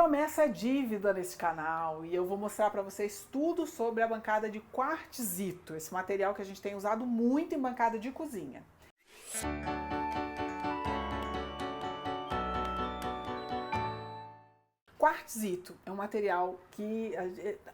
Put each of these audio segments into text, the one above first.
Promessa é dívida nesse canal e eu vou mostrar para vocês tudo sobre a bancada de quartzito, esse material que a gente tem usado muito em bancada de cozinha. Quartzito é um material que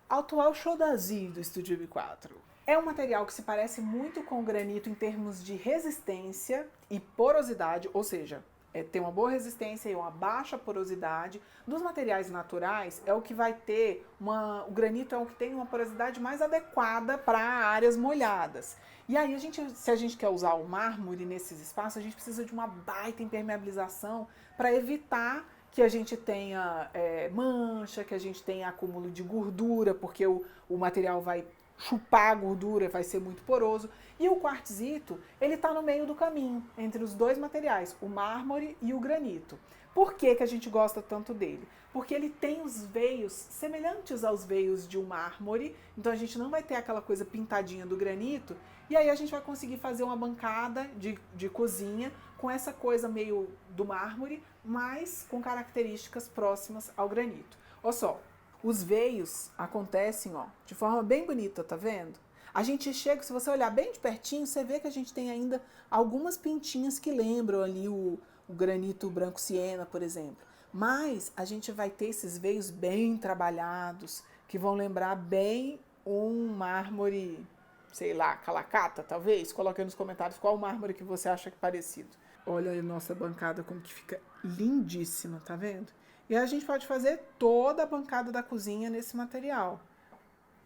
atual showdazinho do Estúdio B4. É um material que se parece muito com o granito em termos de resistência e porosidade, ou seja, tem uma boa resistência e uma baixa porosidade. Dos materiais naturais, é o que vai ter o granito é o que tem uma porosidade mais adequada para áreas molhadas. E aí, se a gente quer usar o mármore nesses espaços, a gente precisa de uma baita impermeabilização para evitar que a gente tenha mancha, que a gente tenha acúmulo de gordura, porque o material vai chupar a gordura, vai ser muito poroso. E o quartzito, ele está no meio do caminho, entre os dois materiais, o mármore e o granito. Por que que a gente gosta tanto dele? Porque ele tem os veios semelhantes aos veios de um mármore, então a gente não vai ter aquela coisa pintadinha do granito, e aí a gente vai conseguir fazer uma bancada de cozinha com essa coisa meio do mármore, mas com características próximas ao granito. Olha só, os veios acontecem de forma bem bonita, tá vendo? A gente chega, se você olhar bem de pertinho, você vê que a gente tem ainda algumas pintinhas que lembram ali o granito branco siena, por exemplo. Mas a gente vai ter esses veios bem trabalhados, que vão lembrar bem um mármore, sei lá, calacata, talvez. Coloque aí nos comentários qual mármore que você acha que é parecido. Olha aí a nossa bancada como que fica lindíssima, tá vendo? E a gente pode fazer toda a bancada da cozinha nesse material.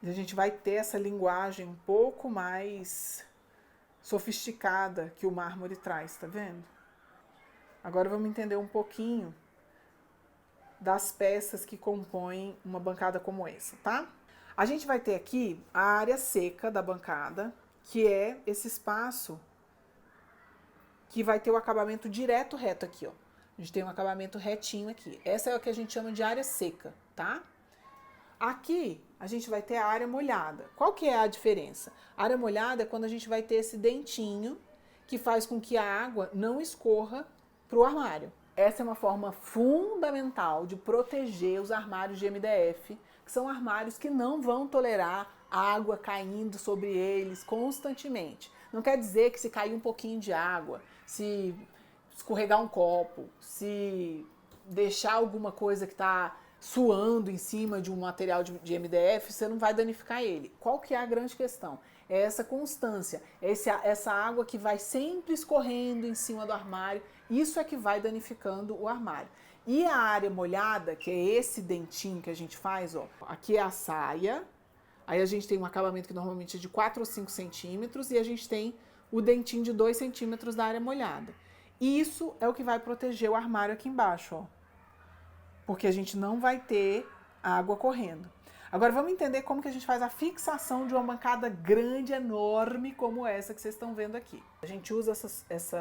E a gente vai ter essa linguagem um pouco mais sofisticada que o mármore traz, tá vendo? Agora vamos entender um pouquinho das peças que compõem uma bancada como essa, tá? A gente vai ter aqui a área seca da bancada, que é esse espaço que vai ter o acabamento direto reto aqui, ó. A gente tem um acabamento retinho aqui. Essa é o que a gente chama de área seca, tá? Aqui a gente vai ter a área molhada. Qual que é a diferença? A área molhada é quando a gente vai ter esse dentinho que faz com que a água não escorra para o armário. Essa é uma forma fundamental de proteger os armários de MDF, que são armários que não vão tolerar água caindo sobre eles constantemente. Não quer dizer que se cair um pouquinho de água, se escorregar um copo, se deixar alguma coisa que está suando em cima de um material de MDF, você não vai danificar ele. Qual que é a grande questão? É essa constância, essa água que vai sempre escorrendo em cima do armário, isso é que vai danificando o armário. E a área molhada, que é esse dentinho que a gente faz, ó, aqui é a saia, aí a gente tem um acabamento que normalmente é de 4 ou 5 centímetros e a gente tem o dentinho de 2 centímetros da área molhada. Isso é o que vai proteger o armário aqui embaixo, ó, porque a gente não vai ter água correndo. Agora vamos entender como que a gente faz a fixação de uma bancada grande, enorme, como essa que vocês estão vendo aqui. A gente usa esse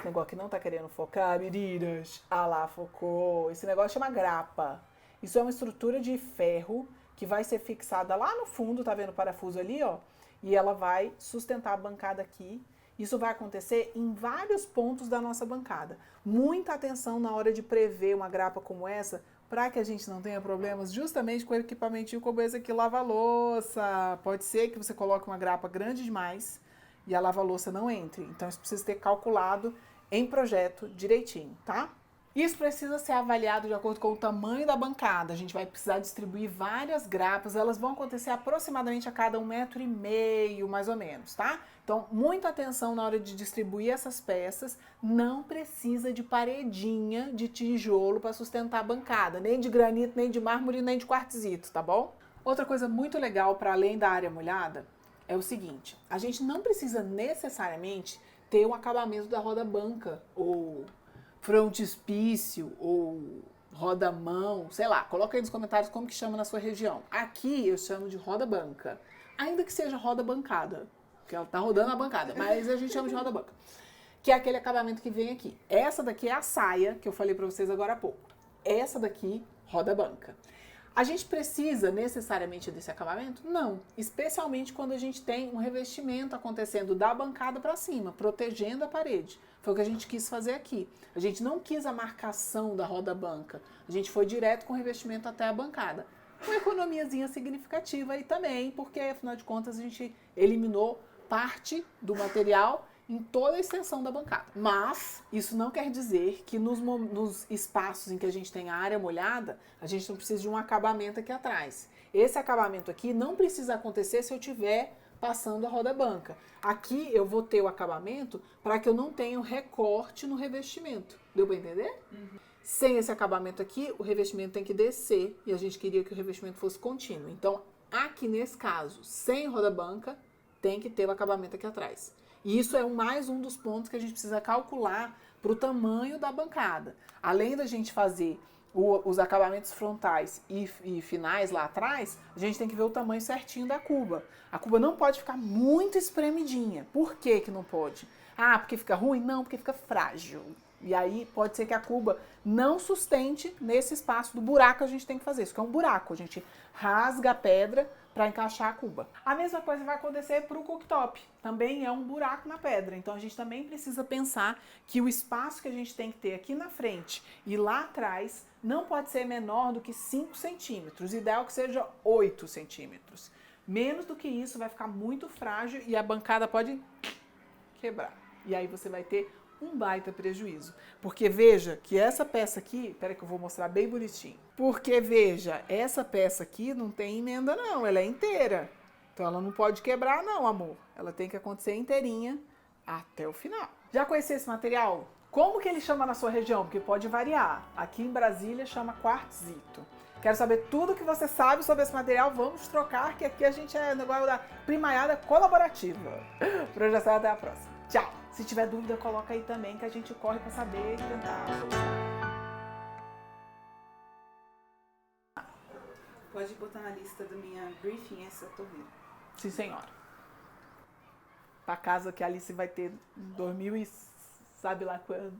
negócio que não tá querendo focar, meninas. Ah lá, focou. Esse negócio chama grapa. Isso é uma estrutura de ferro que vai ser fixada lá no fundo, tá vendo o parafuso ali, ó? E ela vai sustentar a bancada aqui. Isso vai acontecer em vários pontos da nossa bancada. Muita atenção na hora de prever uma grapa como essa, para que a gente não tenha problemas justamente com o equipamentinho como esse aqui, lava-louça. Pode ser que você coloque uma grapa grande demais e a lava-louça não entre. Então isso precisa ter calculado em projeto direitinho, tá? Isso precisa ser avaliado de acordo com o tamanho da bancada. A gente vai precisar distribuir várias grapas, elas vão acontecer aproximadamente a cada 1,5 m, mais ou menos, tá? Então, muita atenção na hora de distribuir essas peças. Não precisa de paredinha de tijolo para sustentar a bancada, nem de granito, nem de mármore, nem de quartzito, tá bom? Outra coisa muito legal para além da área molhada é o seguinte: a gente não precisa necessariamente ter o acabamento da roda-banca ou frontispício ou roda-mão, sei lá, coloca aí nos comentários como que chama na sua região. Aqui eu chamo de roda-banca, ainda que seja roda-bancada, porque ela tá rodando a bancada, mas a gente chama de roda-banca, que é aquele acabamento que vem aqui. Essa daqui é a saia, que eu falei pra vocês agora há pouco. Essa daqui, roda-banca. A gente precisa necessariamente desse acabamento? Não, especialmente quando a gente tem um revestimento acontecendo da bancada para cima, protegendo a parede. Foi o que a gente quis fazer aqui. A gente não quis a marcação da roda-banca, a gente foi direto com o revestimento até a bancada. Uma economiazinha significativa aí também, porque afinal de contas a gente eliminou parte do material em toda a extensão da bancada. Mas isso não quer dizer que nos espaços em que a gente tem a área molhada, a gente não precisa de um acabamento aqui atrás. Esse acabamento aqui não precisa acontecer se eu estiver passando a roda-banca. Aqui eu vou ter o acabamento para que eu não tenha um recorte no revestimento. Deu para entender? Uhum. Sem esse acabamento aqui, o revestimento tem que descer e a gente queria que o revestimento fosse contínuo. Então, aqui nesse caso, sem roda-banca, tem que ter o acabamento aqui atrás. E isso é mais um dos pontos que a gente precisa calcular para o tamanho da bancada. Além da gente fazer os acabamentos frontais e finais lá atrás, a gente tem que ver o tamanho certinho da cuba. A cuba não pode ficar muito espremidinha. Por que que não pode? Ah, porque fica ruim? Não, porque fica frágil. E aí pode ser que a cuba não sustente nesse espaço do buraco que a gente tem que fazer. Isso que é um buraco, a gente rasga a pedra para encaixar a cuba. A mesma coisa vai acontecer para o cooktop. Também é um buraco na pedra. Então a gente também precisa pensar que o espaço que a gente tem que ter aqui na frente e lá atrás não pode ser menor do que 5 centímetros. Ideal que seja 8 centímetros. Menos do que isso vai ficar muito frágil e a bancada pode quebrar. E aí você vai ter um baita prejuízo. Porque veja que essa peça aqui, peraí que eu vou mostrar bem bonitinho. Porque veja, essa peça aqui não tem emenda não, ela é inteira. Então ela não pode quebrar não, amor. Ela tem que acontecer inteirinha até o final. Já conheceu esse material? Como que ele chama na sua região? Porque pode variar. Aqui em Brasília chama quartzito. Quero saber tudo que você sabe sobre esse material. Vamos trocar, que aqui a gente é negócio da primaiada colaborativa. Projeção, até a próxima. Tchau! Se tiver dúvida, coloca aí também, que a gente corre para saber e tentar solucionar. Pode botar na lista da minha briefing essa torneira. Sim, senhora. Pra casa que a Alice vai ter em 2000 e sabe lá quando.